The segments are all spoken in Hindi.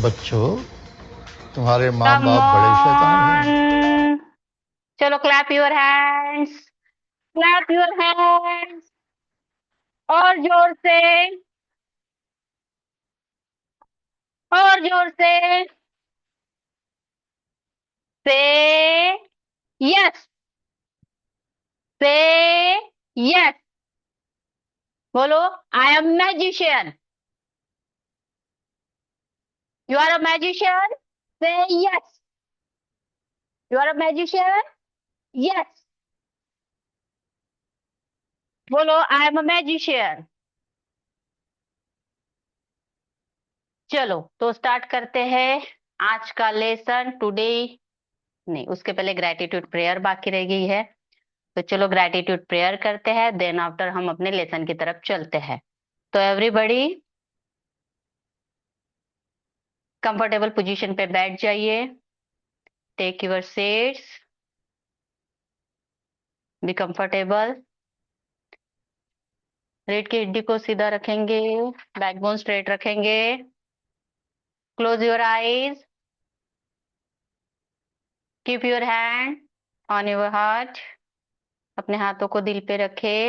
बच्चों, तुम्हारे माँ बाप बड़े शैतान हैं। चलो clap your hands, clap your hands और जोर से, और जोर से। से यस, से यस। बोलो I am magician. You are a magician. Say yes, you are a magician. Yes, बोलो आई एम अ मैजिशियन। चलो तो स्टार्ट करते हैं आज का लेसन टुडे। नहीं, उसके पहले ग्रेटिट्यूड प्रेयर बाकी रह गई है, तो चलो ग्रेटिट्यूड प्रेयर करते हैं, देन आफ्टर हम अपने लेसन की तरफ चलते हैं। तो एवरीबॉडी कंफर्टेबल पोजीशन पे बैठ जाइए। Take your seats, be comfortable. रीढ़ की हड्डी को सीधा रखेंगे, बैकबोन स्ट्रेट रखेंगे। Close your eyes, keep your hand on your heart. अपने हाथों को दिल पे रखे,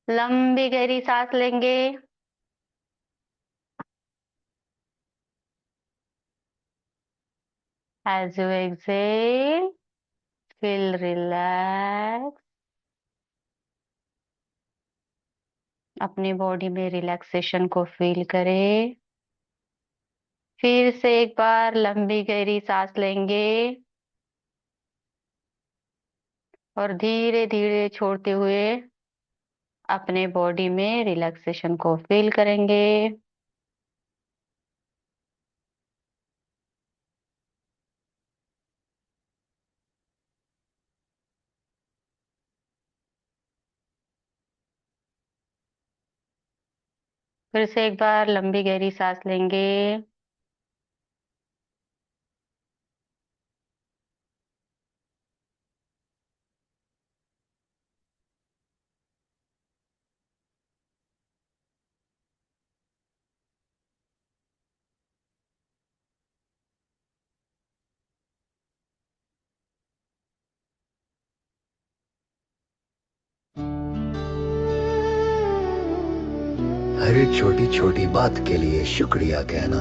लंबी गहरी सांस लेंगे। As you exhale, feel relaxed. अपनी बॉडी में रिलैक्सेशन को फील करें। फिर से एक बार लंबी गहरी सांस लेंगे और धीरे धीरे छोड़ते हुए अपने बॉडी में रिलैक्सेशन को फील करेंगे। फिर से एक बार लंबी गहरी सांस लेंगे। हर छोटी छोटी बात के लिए शुक्रिया कहना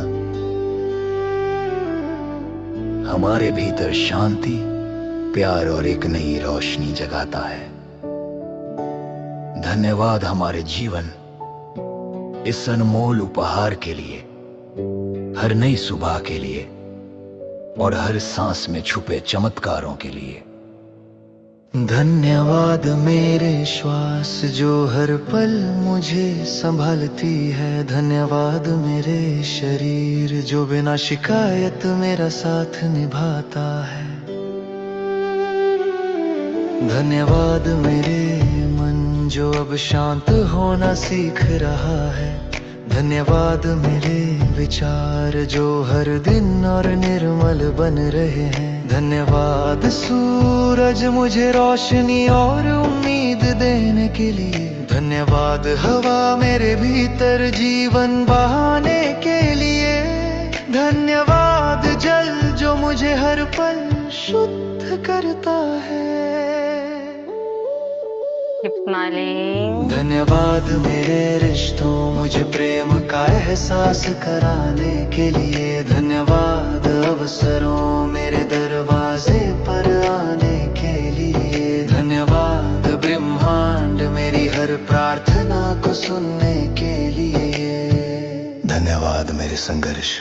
हमारे भीतर शांति, प्यार और एक नई रोशनी जगाता है। धन्यवाद हमारे जीवन, इस अनमोल उपहार के लिए, हर नई सुबह के लिए और हर सांस में छुपे चमत्कारों के लिए। धन्यवाद मेरे श्वास जो हर पल मुझे संभालती है। धन्यवाद मेरे शरीर जो बिना शिकायत मेरा साथ निभाता है। धन्यवाद मेरे मन जो अब शांत होना सीख रहा है। धन्यवाद मेरे विचार जो हर दिन और निर्मल बन रहे हैं। धन्यवाद सूरज मुझे रोशनी और उम्मीद देने के लिए। धन्यवाद हवा मेरे भीतर जीवन बहाने के लिए। धन्यवाद जल जो मुझे हर पल शुद्ध करता है। Keep smiling. धन्यवाद मेरे रिश्तों मुझे प्रेम का एहसास कराने के लिए। धन्यवाद अवसरों मेरे दरवाजे पर आने के लिए। धन्यवाद ब्रह्मांड मेरी हर प्रार्थना को सुनने के लिए। धन्यवाद मेरे संघर्ष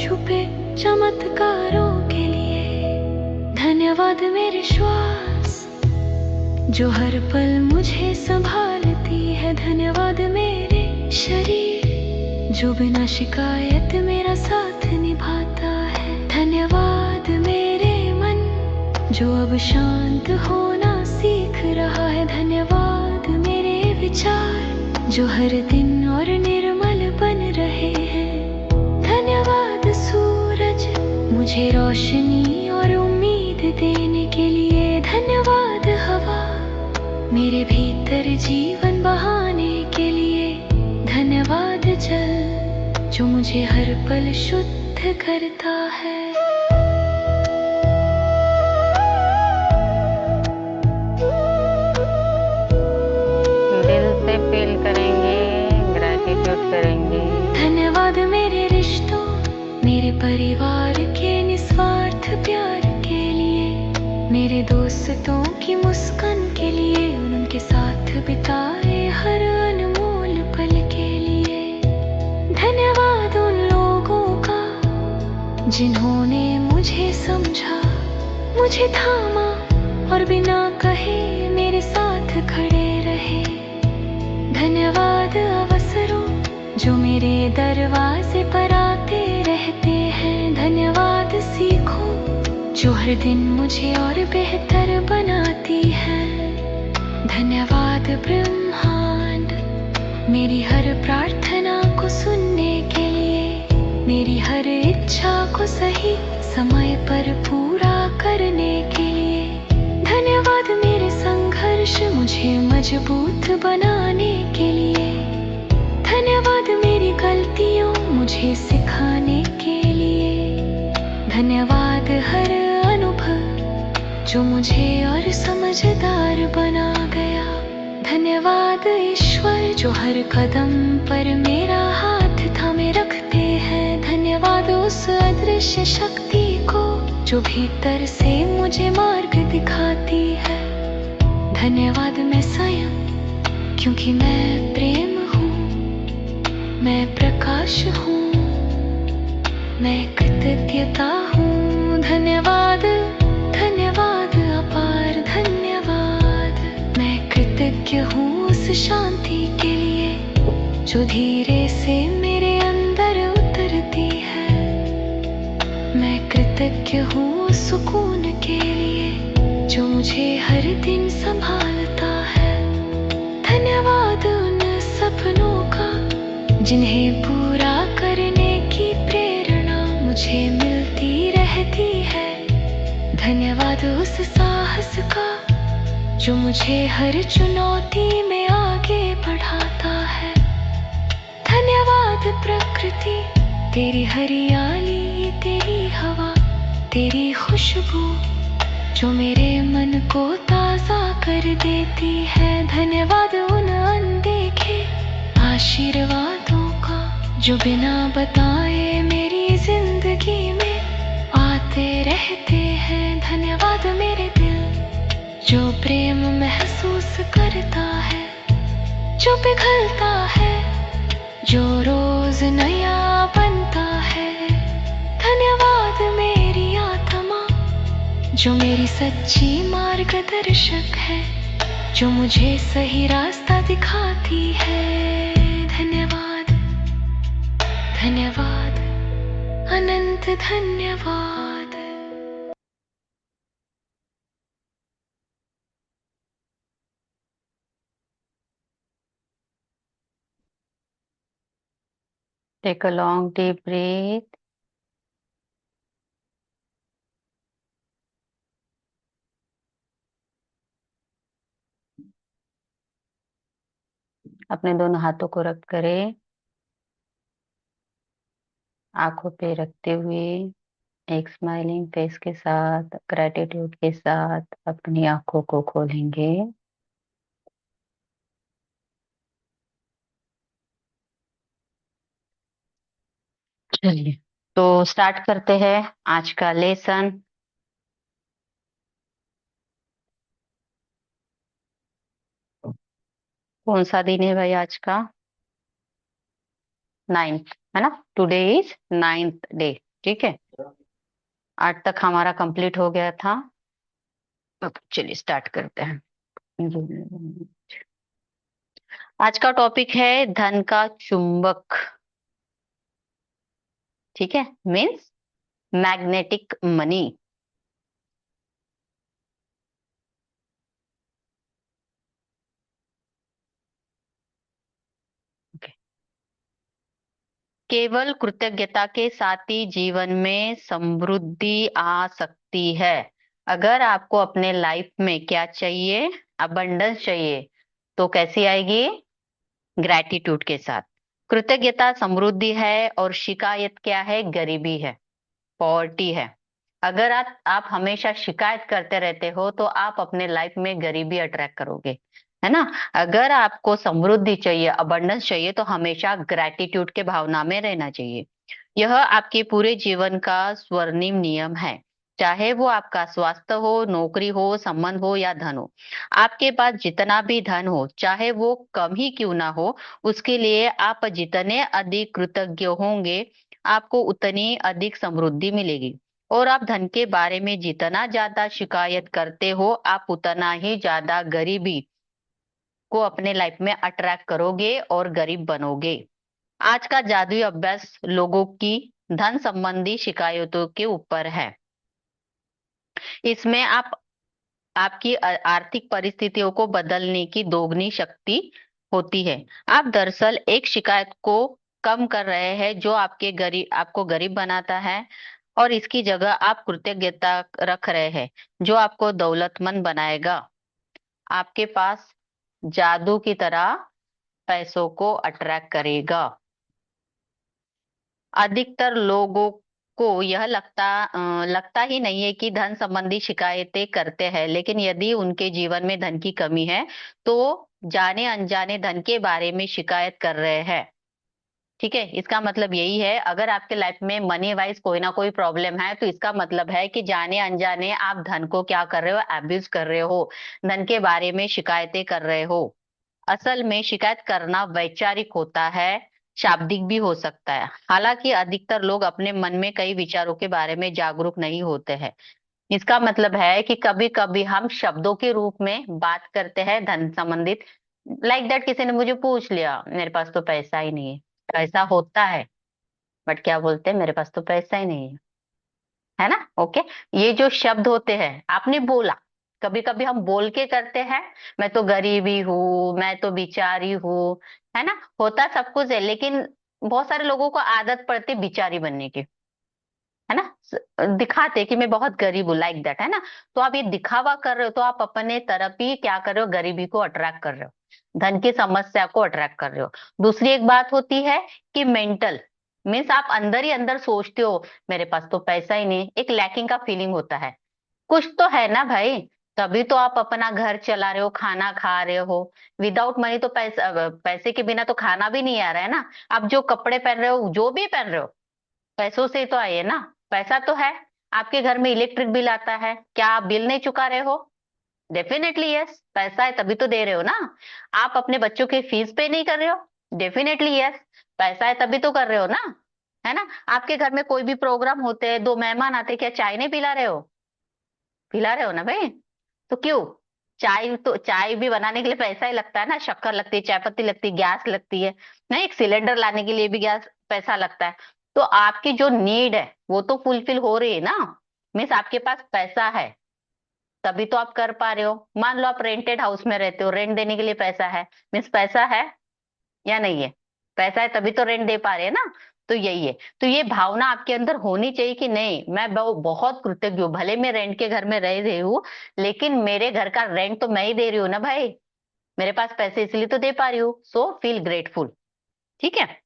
छुपे चमत्कारों के लिए। धन्यवाद मेरे श्वास जो हर पल मुझे संभालती है। धन्यवाद मेरे शरीर जो बिना शिकायत मेरा साथ निभाता है। धन्यवाद मेरे मन जो अब शांत होना सीख रहा है। धन्यवाद मेरे विचार जो हर दिन और निर्मल बन रहे हैं। धन्यवाद सूरज मुझे रोशनी और उम्मीद देने के लिए। धन्यवाद हवा मेरे भीतर जीवन बहाने के लिए। धन्यवाद जल जो मुझे हर पल शुद्ध करता है। दिल से फील करेंगे, ग्रैटिट्यूड करेंगे। धन्यवाद मेरे रिश्तों, मेरे परिवार के निस्वार्थ प्यार के लिए। मेरे दोस्तों की मुस्कान के लिए, उनके साथ बिताए हर अनमोल पल के लिए। धन्यवाद उन लोगों का जिन्होंने मुझे समझा, मुझे थामा और बिना कहे मेरे साथ खड़े रहे। धन्यवाद अवसरों जो मेरे दरवाजे पर आते रहते हैं। धन्यवाद सीखों जो हर दिन मुझे और बेहतर बनाती है। धन्यवाद ब्रह्मांड मेरी हर प्रार्थना को सुनने के लिए, मेरी हर इच्छा को सही समय पर पूरा करने के लिए। धन्यवाद मेरे संघर्ष मुझे मजबूत बनाने के लिए। धन्यवाद मेरी गलतियों मुझे सिखाने के लिए। धन्यवाद हर अनुभव जो मुझे और समझदार बना गया। धन्यवाद ईश्वर जो हर कदम पर मेरा हाथ थामे रखते हैं। धन्यवाद उस अदृश्य शक्ति को जो भीतर से मुझे मार्ग दिखाती है। धन्यवाद मैं स्वयं क्योंकि मैं प्रेम हूँ, मैं प्रकाश हूँ, मैं कृतज्ञता हूँ। धन्यवाद धन्यवाद अपार धन्यवाद। मैं कृतज्ञ हूँ उस शांति के लिए जो धीरे से मेरे अंदर उतरती है। मैं कृतज्ञ हूँ उस सुकून के लिए जो मुझे हर दिन संभालता है। धन्यवाद उन सपनों का जिन्हें पूरा करने की प्रेरणा मुझे मिलती रहती है। धन्यवाद उस साहस का जो मुझे हर चुनौती में आगे बढ़ाता है। धन्यवाद प्रकृति तेरी हरियाली, तेरी हवा, तेरी खुशबू जो मेरे मन को ताजा कर देती है। धन्यवाद उन अनदेखे आशीर्वादों का जो बिना बताए मेरी जिंदगी में आते रहते हैं। धन्यवाद मेरे दिल जो प्रेम महसूस करता है, जो पिघलता है, जो रोज नया बनता है। धन्यवाद मेरी आत्मा जो मेरी सच्ची मार्गदर्शक है, जो मुझे सही रास्ता दिखाती है। धन्यवाद धन्यवाद अनंत धन्यवाद। Take a long deep breath. अपने दोनों हाथों को रख करें, आंखों पे रखते हुए एक स्माइलिंग फेस के साथ, ग्रेटिट्यूड के साथ अपनी आंखों को खोलेंगे। चलिए, तो स्टार्ट करते हैं आज का लेसन। कौन सा दिन है भाई आज का? 9th है ना? Today is 9th day. ठीक है, 8 तक हमारा कंप्लीट हो गया था। अब चलिए स्टार्ट करते हैं। आज का टॉपिक है धन का चुंबक। ठीक है, मीन्स मैग्नेटिक मनी। केवल कृतज्ञता के साथ ही जीवन में समृद्धि आ सकती है। अगर आपको अपने लाइफ में क्या चाहिए, अबंडेंस चाहिए, तो कैसी आएगी? ग्रैटिट्यूड के साथ। कृतज्ञता समृद्धि है और शिकायत क्या है? गरीबी है, पॉवर्टी है। अगर आप हमेशा शिकायत करते रहते हो तो आप अपने लाइफ में गरीबी अट्रैक्ट करोगे, है ना। अगर आपको समृद्धि चाहिए, अबंडेंस चाहिए, तो हमेशा ग्रैटिट्यूड के भावना में रहना चाहिए। यह आपके पूरे जीवन का स्वर्णिम नियम है। चाहे वो आपका स्वास्थ्य हो, नौकरी हो, संबंध हो या धन हो। आपके पास जितना भी धन हो, चाहे वो कम ही क्यों ना हो, उसके लिए आप जितने अधिक कृतज्ञ होंगे, आपको उतनी अधिक समृद्धि मिलेगी। और आप धन के बारे में जितना ज्यादा शिकायत करते हो, आप उतना ही ज्यादा गरीबी को अपने लाइफ में अट्रैक्ट करोगे और गरीब बनोगे। आज का जादुई अभ्यास लोगों की धन संबंधी शिकायतों के ऊपर है। इसमें आप आपकी आर्थिक परिस्थितियों को बदलने की दोगुनी शक्ति होती है। आप दरअसल एक शिकायत को कम कर रहे हैं जो आपको गरीब बनाता है, और इसकी जगह आप कृतज्ञता रख रहे हैं जो आपको दौलतमंद बनाएगा। आपके पास जादू की तरह पैसों को अट्रैक्ट करेगा। अधिकतर लोगों को यह लगता ही नहीं है कि धन संबंधी शिकायतें करते हैं, लेकिन यदि उनके जीवन में धन की कमी है तो जाने अनजाने धन के बारे में शिकायत कर रहे हैं। ठीक है, इसका मतलब यही है, अगर आपके लाइफ में मनी वाइज कोई ना कोई प्रॉब्लम है तो इसका मतलब है कि जाने अनजाने आप धन को क्या कर रहे हो? एब्यूज कर रहे हो, धन के बारे में शिकायतें कर रहे हो। असल में शिकायत करना वैचारिक होता है, शाब्दिक भी हो सकता है। हालांकि अधिकतर लोग अपने मन में कई विचारों के बारे में जागरूक नहीं होते हैं। इसका मतलब है कि कभी कभी हम शब्दों के रूप में बात करते हैं धन संबंधित। लाइक दैट, किसी ने मुझे पूछ लिया, मेरे पास तो पैसा ही नहीं है। पैसा होता है, बट क्या बोलते हैं? मेरे पास तो पैसा ही नहीं है ना। ओके, ये जो शब्द होते हैं, आपने बोला, कभी कभी हम बोल के करते हैं, मैं तो गरीबी हूँ, मैं तो बिचारी हूँ, है ना। होता सब कुछ है, लेकिन बहुत सारे लोगों को आदत पड़ती बिचारी बनने की, है ना। दिखाते कि मैं बहुत गरीब हूँ, लाइक दैट, है ना। तो आप ये दिखावा कर रहे हो तो आप अपने तरफ ही क्या कर रहे हो? गरीबी को अट्रैक्ट कर रहे हो, धन की समस्या को अट्रैक्ट कर रहे हो। दूसरी एक बात होती है कि मेंटल, मीन्स आप अंदर ही अंदर सोचते हो मेरे पास तो पैसा ही नहीं, एक लैकिंग का फीलिंग होता है। कुछ तो है ना भाई, तभी तो आप अपना घर चला रहे हो, खाना खा रहे हो। विदाउट मनी तो पैसे के बिना तो खाना भी नहीं आ रहा है ना। आप जो कपड़े पहन रहे हो, जो भी पहन रहे हो, पैसों से ही तो आए ना। पैसा तो है। आपके घर में इलेक्ट्रिक बिल आता है, क्या आप बिल नहीं चुका रहे हो? डेफिनेटली यस, पैसा है तभी तो दे रहे हो ना। आप अपने बच्चों की फीस पे नहीं कर रहे हो? डेफिनेटली यस, पैसा है तभी तो कर रहे हो ना, है ना। आपके घर में कोई भी प्रोग्राम होते हैं, 2 मेहमान आते हैं, क्या चाय नहीं पिला रहे हो? पिला रहे हो ना भाई। तो क्यों? चाय भी बनाने के लिए पैसा ही लगता है ना, शक्कर लगती है, चाय पत्ती लगती है, गैस लगती है, नहीं, एक सिलेंडर लाने के लिए भी गैस पैसा लगता है। तो आपकी जो नीड है वो तो फुलफिल हो रही है ना। मीन्स आपके पास पैसा है तभी तो आप कर पा रहे हो। मान लो आप रेंटेड हाउस में रहते हो, रेंट देने के लिए पैसा है, मीन्स पैसा है या नहीं है? पैसा है तभी तो रेंट दे पा रहे हैं ना। तो यही है। तो ये भावना आपके अंदर होनी चाहिए कि नहीं, मैं बहुत कृतज्ञ हूँ, भले मैं रेंट के घर में रह रही हूँ, लेकिन मेरे घर का रेंट तो मैं ही दे रही हूँ ना भाई। मेरे पास पैसे इसलिए तो दे पा रही हूँ, सो फील ग्रेटफुल। ठीक है।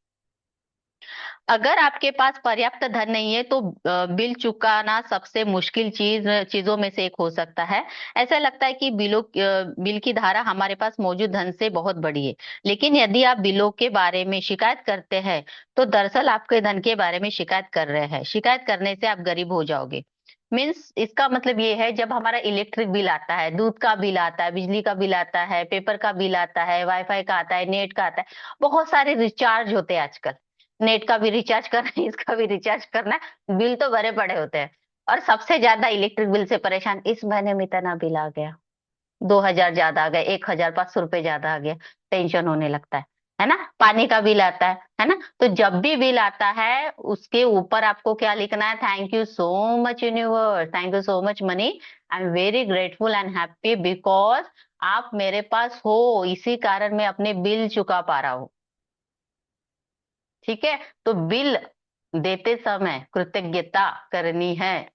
अगर आपके पास पर्याप्त धन नहीं है तो बिल चुकाना सबसे मुश्किल चीजों में से एक हो सकता है। ऐसा लगता है कि बिल की धारा हमारे पास मौजूद धन से बहुत बड़ी है। लेकिन यदि आप बिलों के बारे में शिकायत करते हैं तो दरअसल आपके धन के बारे में शिकायत कर रहे हैं। शिकायत करने से आप गरीब हो जाओगे। मीन्स इसका मतलब ये है, जब हमारा इलेक्ट्रिक बिल आता है, दूध का बिल आता है, बिजली का बिल आता है, पेपर का बिल आता है, वाईफाई का आता है, नेट का आता है, बहुत सारे रिचार्ज होते हैं आजकल। नेट का भी रिचार्ज करना है, इसका भी रिचार्ज करना है, बिल तो भरे पड़े होते हैं। और सबसे ज्यादा इलेक्ट्रिक बिल से परेशान, इस महीने में इतना बिल आ गया, 2,000 ज्यादा आ गया, 1,500 रुपये ज्यादा आ गया, टेंशन होने लगता है ना। पानी का बिल आता है ना। तो जब भी बिल आता है उसके ऊपर आपको क्या लिखना है, thank you so much universe, thank you so much money, I am very grateful and happy because आप मेरे पास हो, इसी कारण मैं अपने बिल चुका पा रहा हूँ। ठीक है, तो बिल देते समय कृतज्ञता करनी है,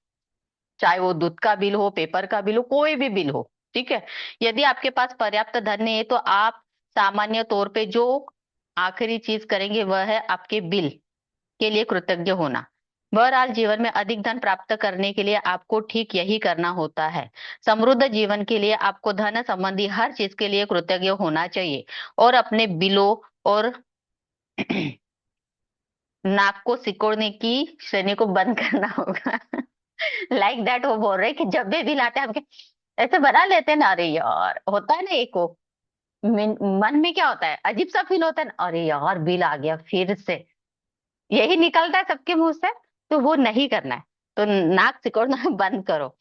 चाहे वो दूध का बिल हो, पेपर का बिल हो, कोई भी बिल हो। ठीक है, यदि आपके पास पर्याप्त धन नहीं है तो आप सामान्य तौर पे जो आखिरी चीज करेंगे वह है आपके बिल के लिए कृतज्ञ होना। बहरहाल जीवन में अधिक धन प्राप्त करने के लिए आपको ठीक यही करना होता है। समृद्ध जीवन के लिए आपको धन संबंधी हर चीज के लिए कृतज्ञ होना चाहिए और अपने बिलों और नाक को सिकोड़ने की श्रेणी को बंद करना होगा। लाइक दैट, वो बोल रहे हैं कि जब भी बिल आते हैं हम ऐसे बना लेते हैं ना, अरे यार होता है ना एक वो मन में क्या होता है, अजीब सा फील होता है ना, अरे यार बिल आ गया फिर से, यही निकलता है सबके मुंह से। तो वो नहीं करना है, तो नाक सिकोड़ना बंद करो।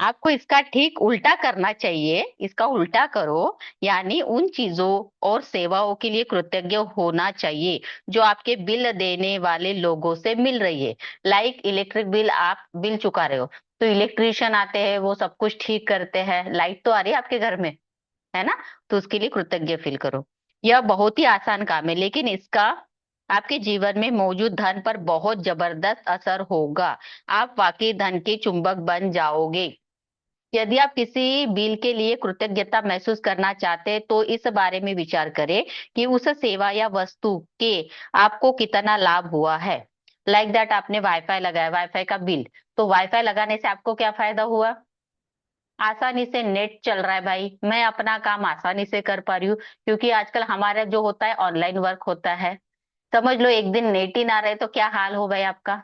आपको इसका ठीक उल्टा करना चाहिए, इसका उल्टा करो, यानी उन चीजों और सेवाओं के लिए कृतज्ञ होना चाहिए जो आपके बिल देने वाले लोगों से मिल रही है। लाइक इलेक्ट्रिक बिल, आप बिल चुका रहे हो तो इलेक्ट्रिशियन आते हैं, वो सब कुछ ठीक करते हैं, लाइट तो आ रही है आपके घर में, है ना। तो उसके लिए कृतज्ञ फील करो। यह बहुत ही आसान काम है, लेकिन इसका आपके जीवन में मौजूद धन पर बहुत जबरदस्त असर होगा। आप वाकई धन के चुंबक बन जाओगे। यदि आप किसी बिल के लिए कृतज्ञता महसूस करना चाहते हैं तो इस बारे में विचार करें कि उस सेवा या वस्तु के आपको कितना लाभ हुआ है। लाइक दैट, आपने वाईफाई लगाया, वाईफाई का बिल, तो वाईफाई लगाने से आपको क्या फायदा हुआ, आसानी से नेट चल रहा है भाई, मैं अपना काम आसानी से कर पा रही हूँ, क्योंकि आजकल हमारा जो होता है ऑनलाइन वर्क होता है। समझ लो एक दिन नेट ही ना रहे तो क्या हाल हो भाई आपका,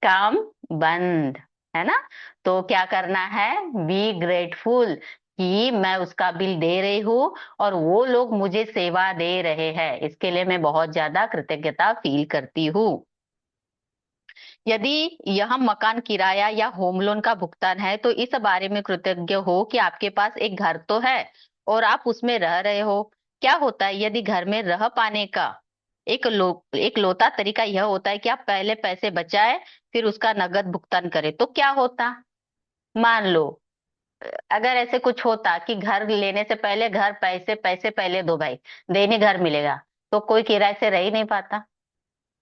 काम बंद, है ना। तो क्या करना है, बी ग्रेटफुल कि मैं उसका बिल दे रही हूँ और वो लोग मुझे सेवा दे रहे हैं, इसके लिए मैं बहुत ज्यादा कृतज्ञता फील करती हूँ। यदि यह मकान किराया या होम लोन का भुगतान है तो इस बारे में कृतज्ञ हो कि आपके पास एक घर तो है और आप उसमें रह रहे हो। क्या होता है यदि घर में रह पाने का एक लौता तरीका यह होता है कि आप पहले पैसे बचाए फिर उसका नगद भुगतान करें, तो क्या होता, मान लो अगर ऐसे कुछ होता कि घर लेने से पहले घर पैसे पैसे पहले दो भाई, देने घर मिलेगा, तो कोई किराए से रह ही नहीं पाता,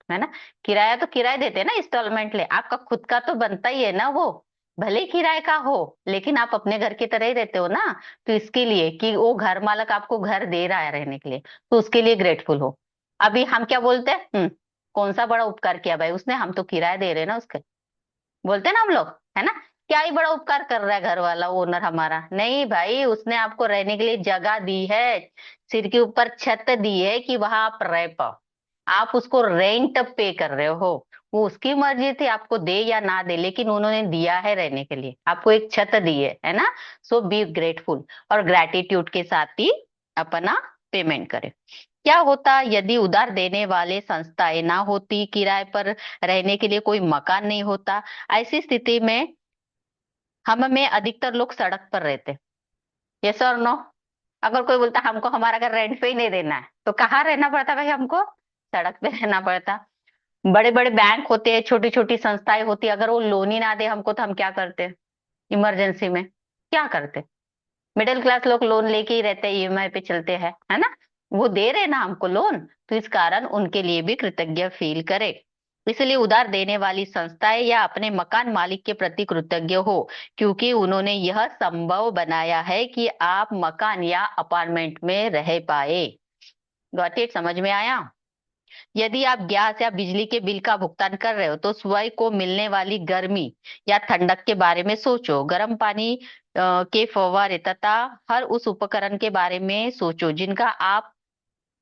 है ना। किराया तो किराया देते हैं ना, इंस्टॉलमेंट ले, आपका खुद का तो बनता ही है ना वो, भले ही किराए का हो लेकिन आप अपने घर की तरह ही रहते हो ना। तो इसके लिए कि वो घर मालक आपको घर दे रहा है रहने के लिए, तो उसके लिए ग्रेटफुल हो। अभी हम क्या बोलते हैं, कौन सा बड़ा उपकार किया भाई उसने, हम तो किराया दे रहे हैं ना उसके, बोलते हैं ना हम लोग, है ना। क्या ही बड़ा उपकार कर रहा है घर वाला ओनर हमारा, नहीं भाई, उसने आपको रहने के लिए जगह दी है, सिर के ऊपर छत दी है कि वहां आप रह पाओ, आप उसको रेंट पे कर रहे हो। वो उसकी मर्जी थी आपको दे या ना दे, लेकिन उन्होंने दिया है रहने के लिए, आपको एक छत दी है ना। सो बी ग्रेटफुल और ग्रेटिट्यूड के साथ ही अपना पेमेंट करें। क्या होता यदि उधार देने वाले संस्थाएं ना होती, किराए पर रहने के लिए कोई मकान नहीं होता, ऐसी स्थिति में हम में अधिकतर लोग सड़क पर रहते। यस और नो। अगर कोई बोलता हमको हमारा घर रेंट पे ही नहीं देना है तो कहाँ रहना पड़ता भाई हमको, सड़क पे रहना पड़ता। बड़े बड़े बैंक होते हैं, छोटी छोटी संस्थाएं होती है, अगर वो लोन ही ना दे हमको तो हम क्या करते, इमरजेंसी में क्या करते, मिडिल क्लास लोग लोन लेके ही रहते हैं, ईएमआई पे चलते हैं, है ना। वो दे रहे ना हमको लोन, तो इस कारण उनके लिए भी कृतज्ञ फील करे। इसलिए उधार देने वाली संस्थाएं या अपने मकान मालिक के प्रति कृतज्ञ हो, क्योंकि उन्होंने यह संभव बनाया है कि आप मकान या अपार्टमेंट में रह पाए। गॉट इट, समझ में आया। यदि आप गैस या बिजली के बिल का भुगतान कर रहे हो तो स्वयं को मिलने वाली गर्मी या ठंडक के बारे में सोचो, गर्म पानी के फव्वारे तथा हर उस उपकरण के बारे में सोचो जिनका आप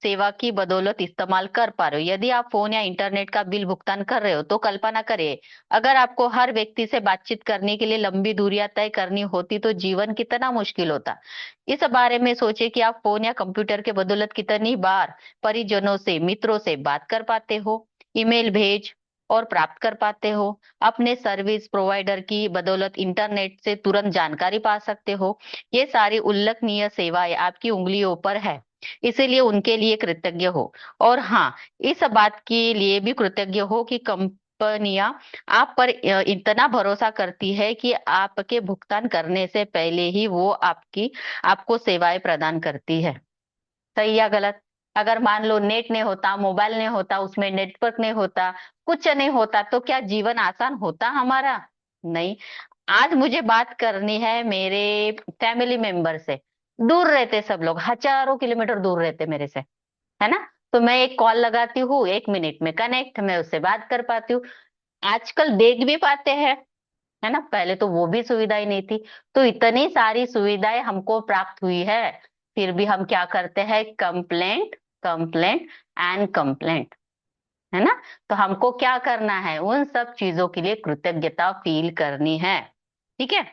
सेवा की बदौलत इस्तेमाल कर पा रहे हो। यदि आप फोन या इंटरनेट का बिल भुगतान कर रहे हो तो कल्पना करिए, अगर आपको हर व्यक्ति से बातचीत करने के लिए लंबी दूरियां तय करनी होती तो जीवन कितना मुश्किल होता। इस बारे में सोचे कि आप फोन या कंप्यूटर के बदौलत कितनी बार परिजनों से, मित्रों से बात कर पाते हो, ईमेल भेज और प्राप्त कर पाते हो, अपने सर्विस प्रोवाइडर की बदौलत इंटरनेट से तुरंत जानकारी पा सकते हो। ये सारी उल्लेखनीय सेवाएं आपकी उंगलियों पर है, इसीलिए उनके लिए कृतज्ञ हो। और हाँ, इस बात के लिए भी कृतज्ञ हो कि कंपनियां आप पर इतना भरोसा करती है कि आपके भुगतान करने से पहले ही वो आपको सेवाएं प्रदान करती है। सही या गलत? अगर मान लो नेट नहीं होता, मोबाइल नहीं होता, उसमें नेटवर्क नहीं होता, कुछ नहीं होता, तो क्या जीवन आसान होता हमारा? नहीं। आज मुझे बात करनी है मेरे फैमिली मेंबर से, दूर रहते सब लोग, हजारों किलोमीटर दूर रहते मेरे से, है ना? तो मैं एक कॉल लगाती हूँ, 1 मिनट में कनेक्ट, मैं उससे बात कर पाती हूँ। आजकल देख भी पाते हैं, है ना? पहले तो वो भी सुविधाएं नहीं थी। तो इतनी सारी सुविधाएं हमको प्राप्त हुई है, फिर भी हम क्या करते हैं? कंप्लेंट, कंप्लेंट एंड कंप्लेंट, है ना? तो हमको क्या करना है? उन सब चीजों के लिए कृतज्ञता फील करनी है। ठीक है?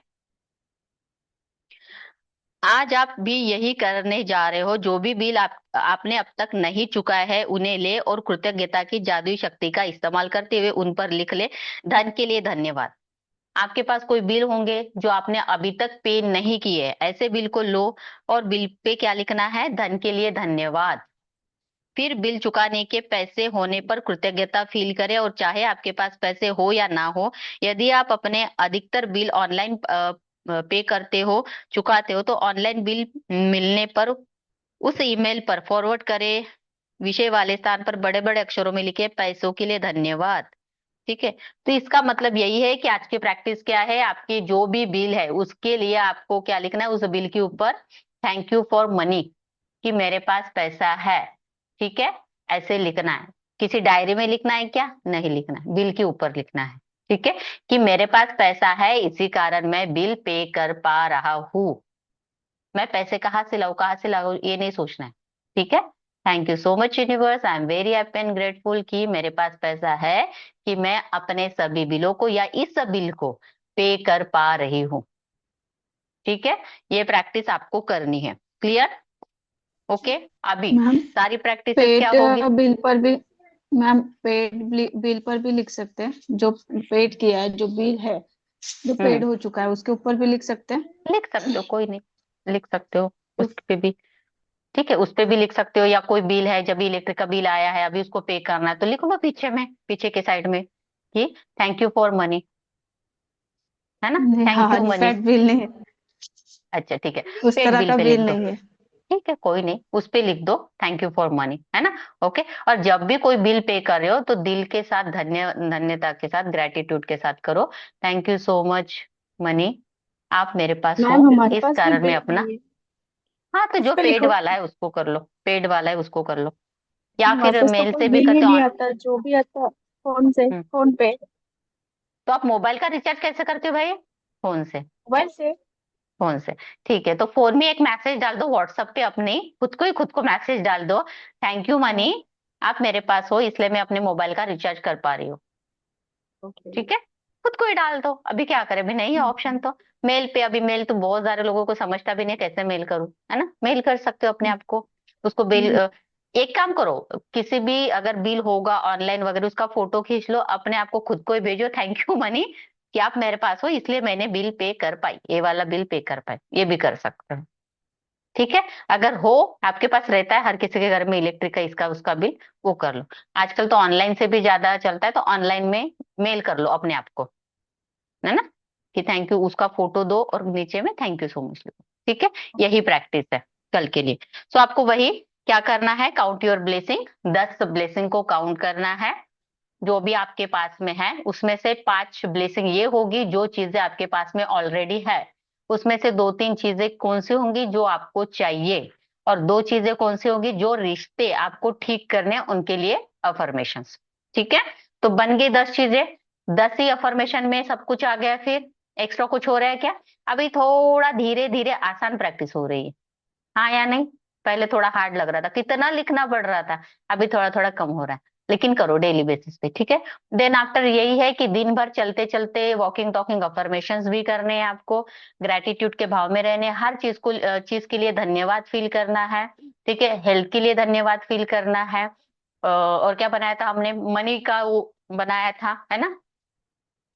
आज आप भी यही करने जा रहे हो। जो भी बिल आपने अब तक नहीं चुका है उन्हें ले और कृतज्ञता की जादुई शक्ति का इस्तेमाल करते हुए उन पर लिख ले, धन के लिए धन्यवाद। आपके पास कोई बिल होंगे जो आपने अभी तक पे नहीं किए, ऐसे बिल को लो और बिल पे क्या लिखना है? धन के लिए धन्यवाद। फिर बिल चुकाने के पैसे होने पर कृतज्ञता फील करें, और चाहे आपके पास पैसे हो या ना हो, यदि आप अपने अधिकतर बिल ऑनलाइन पे करते हो, चुकाते हो, तो ऑनलाइन बिल मिलने पर उस ईमेल पर फॉरवर्ड करें, विषय वाले स्थान पर बड़े बड़े अक्षरों में लिखे, पैसों के लिए धन्यवाद। ठीक है? तो इसका मतलब यही है कि आज की प्रैक्टिस क्या है? आपकी जो भी बिल है उसके लिए आपको क्या लिखना है? उस बिल के ऊपर थैंक यू फॉर मनी, कि मेरे पास पैसा है। ठीक है? ऐसे लिखना है। किसी डायरी में लिखना है क्या? नहीं लिखना है, बिल के ऊपर लिखना है। ठीक है? कि मेरे पास पैसा है, इसी कारण मैं बिल पे कर पा रहा हूँ। मैं पैसे कहाँ से लाऊं, ये नहीं सोचना है। ठीक है? Thank you so much universe, I am very happy and grateful कि मेरे पास पैसा है, कि मैं अपने सभी बिलों को या इस बिल को पे कर पा रही हूँ। ठीक है? ये प्रैक्टिस आपको करनी है। क्लियर? ओके। अभी मैम सारी प्रैक्टिसेस क्या पेड होगी? बिल पर भी, मैम पेड बिल पर भी लिख सकते हैं, जो पेड किया है, जो बिल है जो पेड हम्म, हो चुका है उसके ऊपर भी लिख सकते हैं। लिख सकते हो, कोई नहीं, लिख सकते हो तो उस पे भी। ठीक है, उस पे भी लिख सकते हो, या कोई बिल है, जब इलेक्ट्रिक का बिल आया है अभी उसको पे करना है, तो लिखो ना पीछे में, पीछे के साइड में कि थैंक यू फॉर मनी, है ना? नहीं, थैंक हाँ यू जी, मनी। पेड बिल नहीं है, अच्छा ठीक है, उस पेड तरह बिल का पे लिख बिल दो। नहीं है। ठीक है, कोई नहीं, उस पे लिख दो थैंक यू फॉर मनी, है ना? ओके। और जब भी कोई बिल पे कर रहे हो तो दिल के साथ, धन्यता के साथ, ग्रेटिट्यूड के साथ करो। Thank you so much money, आप मेरे पास हो, मैम हमारे इस पास भी कारण मैं बिल अपना। नहीं है, हाँ, तो उस जो पे पेड लिखो। वाला है उसको कर लो, पेड वाला है उसको कर लो, या फिर वापस तो मेल कोई से भी बिल ही करते नहीं हो। आता, जो भी आता फोन से, हम्म, फोन पे, तो आप मोबाइल का रिचार्ज कैसे करते हो भाई? फोन से? मोबाइल से। फोन से? ठीक है, तो फोन में एक मैसेज डाल दो व्हाट्सएप पे, अपने खुद को मैसेज डाल दो, थैंक यू मनी, आप मेरे पास हो इसलिए मैं अपने मोबाइल का रिचार्ज कर पा रही हूँ। ओके। ठीक है? खुद को ही डाल दो, अभी क्या करें, अभी नहीं है ऑप्शन तो। मेल पे, अभी मेल तो बहुत सारे लोगों को समझता भी नहीं कैसे मेल करूं, है ना? मेल कर सकते हो अपने आप को, उसको बिल एक काम करो, किसी भी अगर बिल होगा ऑनलाइन वगैरह, उसका फोटो खींच लो, अपने आप को खुद को ही भेजो, थैंक यू मनी, कि आप मेरे पास हो इसलिए मैंने बिल पे कर पाई, ये वाला बिल पे कर पाई, ये भी कर सकते हो। ठीक है? अगर हो, आपके पास रहता है, हर किसी के घर में इलेक्ट्रिक का इसका उसका बिल, वो कर लो। आजकल तो ऑनलाइन से भी ज्यादा चलता है, तो ऑनलाइन में मेल कर लो अपने आप को, है ना? कि थैंक यू, उसका फोटो दो और नीचे में थैंक यू सो मच लिखो। ठीक है? यही प्रैक्टिस है कल के लिए। सो आपको वही क्या करना है? काउंट योर ब्लेसिंग, 10 ब्लेसिंग को काउंट करना है जो भी आपके पास में है। उसमें से 5 ब्लेसिंग ये होगी जो चीजें आपके पास में ऑलरेडी है, उसमें से 2-3 चीजें कौन सी होंगी जो आपको चाहिए, और 2 चीजें कौन सी होंगी जो रिश्ते आपको ठीक करने, उनके लिए अफर्मेशंस। ठीक है? तो बन गई 10 चीजें, 10 ही अफर्मेशन में सब कुछ आ गया, फिर एक्स्ट्रा कुछ हो रहा है क्या? अभी थोड़ा धीरे धीरे आसान प्रैक्टिस हो रही है, हाँ या नहीं? पहले थोड़ा हार्ड लग रहा था, कितना लिखना पड़ रहा था, अभी थोड़ा थोड़ा कम हो रहा है, लेकिन करो डेली बेसिस पे, ठीक है। देन आफ्टर यही है कि दिन भर चलते चलते वॉकिंग टॉकिंग अफर्मेशंस भी करने हैं आपको, ग्रेटिट्यूड के भाव में रहने, हर चीज के लिए धन्यवाद फील करना है, ठीक है। हेल्थ के लिए धन्यवाद फील करना है। और क्या बनाया था हमने, मनी का वो बनाया था, है ना,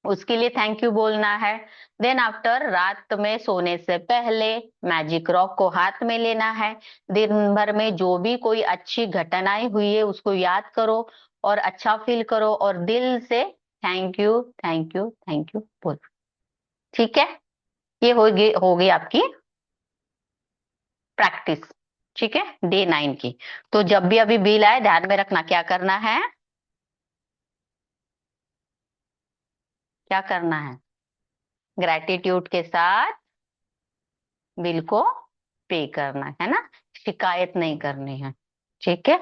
उसके लिए थैंक यू बोलना है। देन आफ्टर रात में सोने से पहले मैजिक रॉक को हाथ में लेना है, दिन भर में जो भी कोई अच्छी घटनाएं हुई है उसको याद करो और अच्छा फील करो और दिल से thank you thank you thank you बोलो, ठीक है। ये होगी आपकी प्रैक्टिस, ठीक है, डे 9 की। तो जब भी अभी बिल आए ध्यान में रखना क्या करना है, क्या करना है, ग्रेटिट्यूड के साथ बिल को पे करना है ना, शिकायत नहीं करनी है, ठीक है।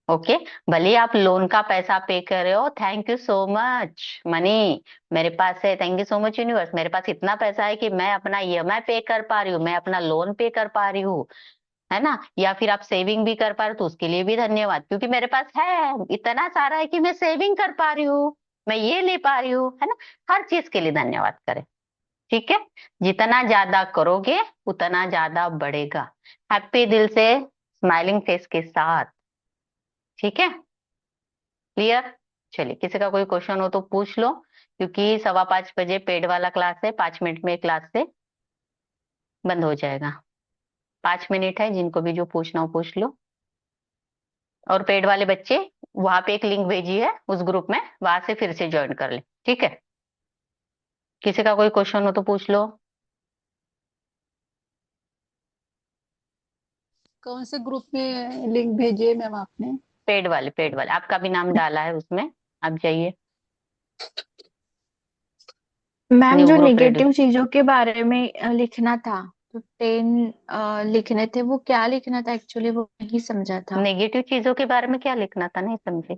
ओके, भले ही आप लोन का पैसा पे कर रहे हो, thank you so much money, मेरे पास है, thank you so much universe, मेरे पास इतना पैसा है कि मैं अपना ईएमआई पे कर पा रही हूँ, मैं अपना लोन पे कर पा रही हूँ, है ना। या फिर आप सेविंग भी कर पा रहे हो तो उसके लिए भी धन्यवाद, क्योंकि मेरे पास है इतना सारा है कि मैं सेविंग कर पा रही हूँ, मैं ये ले पा रही हूँ, है ना। हर चीज के लिए धन्यवाद करें, ठीक है। जितना ज्यादा करोगे उतना ज्यादा बढ़ेगा, हैप्पी दिल से स्माइलिंग फेस के साथ, ठीक है, क्लियर। चलिए, किसी का कोई क्वेश्चन हो तो पूछ लो, क्योंकि 5:15 बजे पेड वाला क्लास है, 5 मिनट में क्लास से बंद हो जाएगा, 5 मिनट है, जिनको भी जो पूछना हो पूछ लो। और पेड वाले बच्चे वहां पे एक लिंक भेजी है उस ग्रुप में, वहां से फिर से ज्वाइन कर ले, ठीक है। किसी का कोई क्वेश्चन हो तो पूछ लो। कौन से ग्रुप में लिंक भेजी है मैम आपने? पेड वाले आपका भी नाम डाला है उसमें, आप जाइए, मैम न्यू जो ग्रुप रेडी। नेगेटिव चीजों के बारे में लिखना था, तो 10 लिखने थे, वो क्या लिखना था एक्चुअली, वो नहीं समझा था। नेगेटिव चीजों के बारे में क्या लिखना था, नहीं समझे,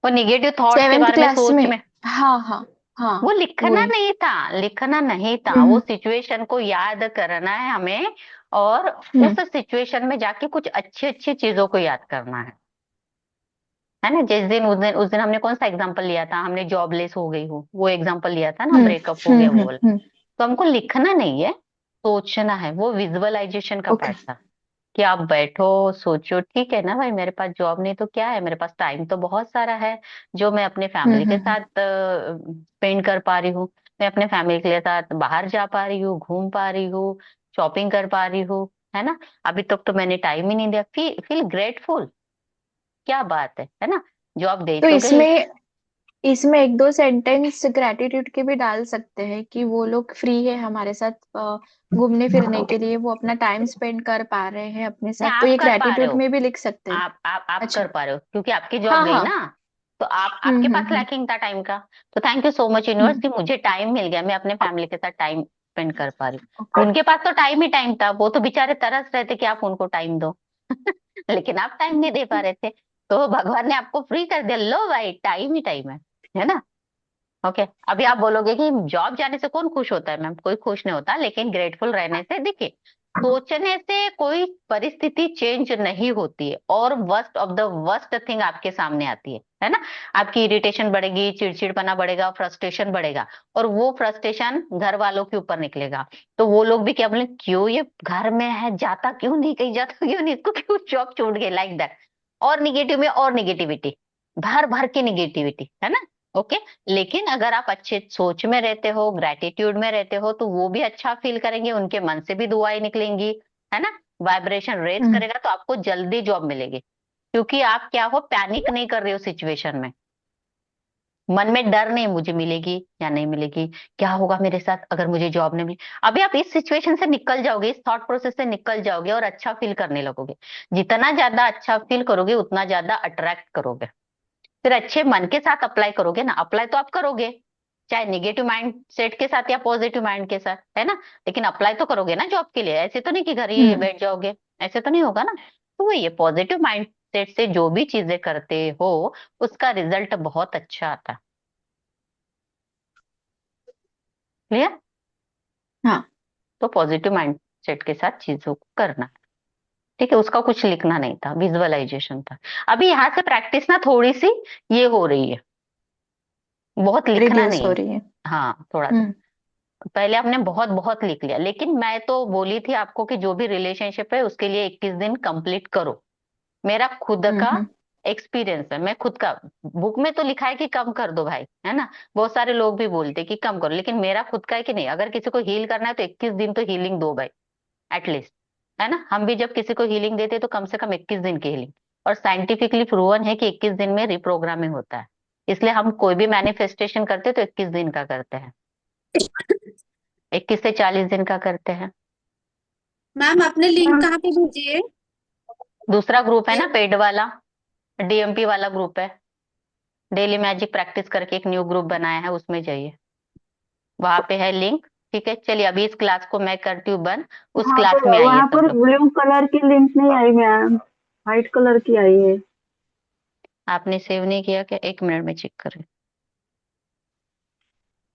वो नेगेटिव थॉट्स के 7th बारे में क्लास सोच में। में, हाँ हाँ वो हाँ, लिखना वही। नहीं था, लिखना नहीं था, वो हम्म सिचुएशन को याद करना है हमें, और हम्म उस सिचुएशन में जाके कुछ अच्छी अच्छी चीजों को याद करना है ना। उस दिन हमने कौन सा एग्जांपल लिया था, हमने जॉबलेस हो गई हो वो एग्जांपल लिया था ना, ब्रेकअप हो गया वो वाला। हम्म। तो हमको लिखना नहीं है, सोचना है, वो विजुअलाइजेशन का ओके। पार्ट था कि आप बैठो सोचो, ठीक है ना भाई, मेरे पास जॉब नहीं तो क्या है, मेरे पास टाइम तो बहुत सारा है जो मैं अपने फैमिली के हम्म। साथ स्पेंड कर पा रही हूँ, मैं अपने फैमिली के साथ बाहर जा पा रही हूँ, घूम पा रही हूँ, शॉपिंग कर पा रही हूँ, है ना। अभी तक तो मैंने टाइम ही नहीं दिया, फील ग्रेटफुल, क्या बात है ना। जॉब दे तो तो गई। इसमें इसमें एक दो सेंटेंस ग्रैटिट्यूड के भी डाल सकते हैं कि वो लोग फ्री है हमारे साथ, घूमने फिरने के लिए, वो अपना टाइम स्पेंड कर पा रहे हैं अपने नहीं, साथ, तो आप ये कर पा रहे ग्रैटिट्यूड हो, में भी लिख सकते हैं। आप अच्छा। कर पा रहे हो क्योंकि आपकी जॉब हाँ गई हाँ। ना, तो आप आपके पास हम्म। लैकिंग था टाइम का। तो thank you so much universe hmm. कि मुझे टाइम मिल गया, मैं अपने फैमिली के साथ टाइम स्पेंड कर पा रही हूँ। ओके। उनके पास तो टाइम ही टाइम था, वो तो बेचारे तरस रहे थे कि आप उनको टाइम दो लेकिन आप टाइम नहीं दे पा रहे थे, तो भगवान ने आपको फ्री कर दिया, लो भाई टाइम ही टाइम है ना। ओके, अभी आप बोलोगे कि जॉब जाने से कौन खुश होता है, मैम कोई खुश नहीं होता, लेकिन ग्रेटफुल रहने से, देखिए, सोचने से कोई परिस्थिति चेंज नहीं होती है, और worst of the worst thing आपके सामने आती है ना। आपकी इरिटेशन बढ़ेगी, चिड़चिड़पना बढ़ेगा, फ्रस्ट्रेशन बढ़ेगा, और वो फ्रस्ट्रेशन घर वालों के ऊपर निकलेगा, तो वो लोग भी क्या बोले, क्यों ये घर में है, जाता क्यों नहीं, कहीं जाता क्यों नहीं, इसको क्यों जॉब छूट गई, लाइक दैट। और निगेटिव में और निगेटिविटी, भर भर के निगेटिविटी, है ना। ओके, लेकिन अगर आप अच्छे सोच में रहते हो, ग्रेटिट्यूड में रहते हो, तो वो भी अच्छा फील करेंगे, उनके मन से भी दुआएं निकलेंगी, है ना। वाइब्रेशन रेज हम्म। करेगा तो आपको जल्दी जॉब मिलेगी, क्योंकि आप क्या हो, पैनिक नहीं कर रहे हो सिचुएशन में, मन में डर नहीं, मुझे मिलेगी या नहीं मिलेगी, क्या होगा मेरे साथ अगर मुझे जॉब नहीं मिली। अभी आप इस सिचुएशन से निकल जाओगे, इस थॉट प्रोसेस से निकल जाओगे और अच्छा फील करने लगोगे। जितना ज्यादा अच्छा फील करोगे उतना ज्यादा अट्रैक्ट करोगे, फिर अच्छे मन के साथ अप्लाई करोगे ना, अप्लाई तो आप करोगे, चाहे निगेटिव माइंड सेट के साथ या पॉजिटिव माइंड के साथ, है ना। लेकिन अप्लाई तो करोगे ना जॉब के लिए, ऐसे तो नहीं कि घर ही हम्म। बैठ जाओगे, ऐसे तो नहीं होगा ना। तो ये पॉजिटिव माइंड सेट से जो भी चीजें करते हो उसका रिजल्ट बहुत अच्छा आता है, क्लियर। हाँ। तो पॉजिटिव माइंड सेट के साथ चीजों को करना है। ठीक है, उसका कुछ लिखना नहीं था, विजुअलाइजेशन था। अभी यहाँ से प्रैक्टिस ना थोड़ी सी ये हो रही है, बहुत लिखना रिड्यूस नहीं हो है। रही है। हाँ थोड़ा सा। हम्म पहले हमने बहुत बहुत लिख लिया, लेकिन मैं तो बोली थी आपको कि जो भी रिलेशनशिप है उसके लिए 21 दिन कंप्लीट करो। मेरा खुद का हम्म एक्सपीरियंस है, मैं खुद का, बुक में तो लिखा है कि कम कर दो भाई, है ना, बहुत सारे लोग भी बोलते हैं कि कम करो, लेकिन मेरा खुद का है कि नहीं, अगर किसी को हील करना है तो 21 दिन तो हीलिंग दो भाई, एटलीस्ट, है ना। हम भी जब किसी को हीलिंग देते हैं तो कम से कम 21 दिन की हीलिंग, और साइंटिफिकली प्रूवन है कि 21 दिन में रिप्रोग्रामिंग होता है। इसलिए हम कोई भी मैनिफेस्टेशन करते हैं तो 21 दिन का करते हैं, 21 से 40 दिन का करते हैं। मैम आपने लिंक कहाँ पे भेजी है? दूसरा ग्रुप है ना पेड वाला, डीएमपी वाला ग्रुप है, डेली मैजिक प्रैक्टिस करके एक न्यू ग्रुप बनाया है, उसमें जाइए, वहां पे है लिंक। ठीक है, चलिए अभी इस क्लास को मैं करती हूँ बंद, उस हाँ क्लास तो में आइए वहां सब पर लोग। ब्लू कलर की लिंक नहीं आई मैम, व्हाइट कलर की आई है। आपने सेव नहीं किया क्या? एक मिनट में चेक करें।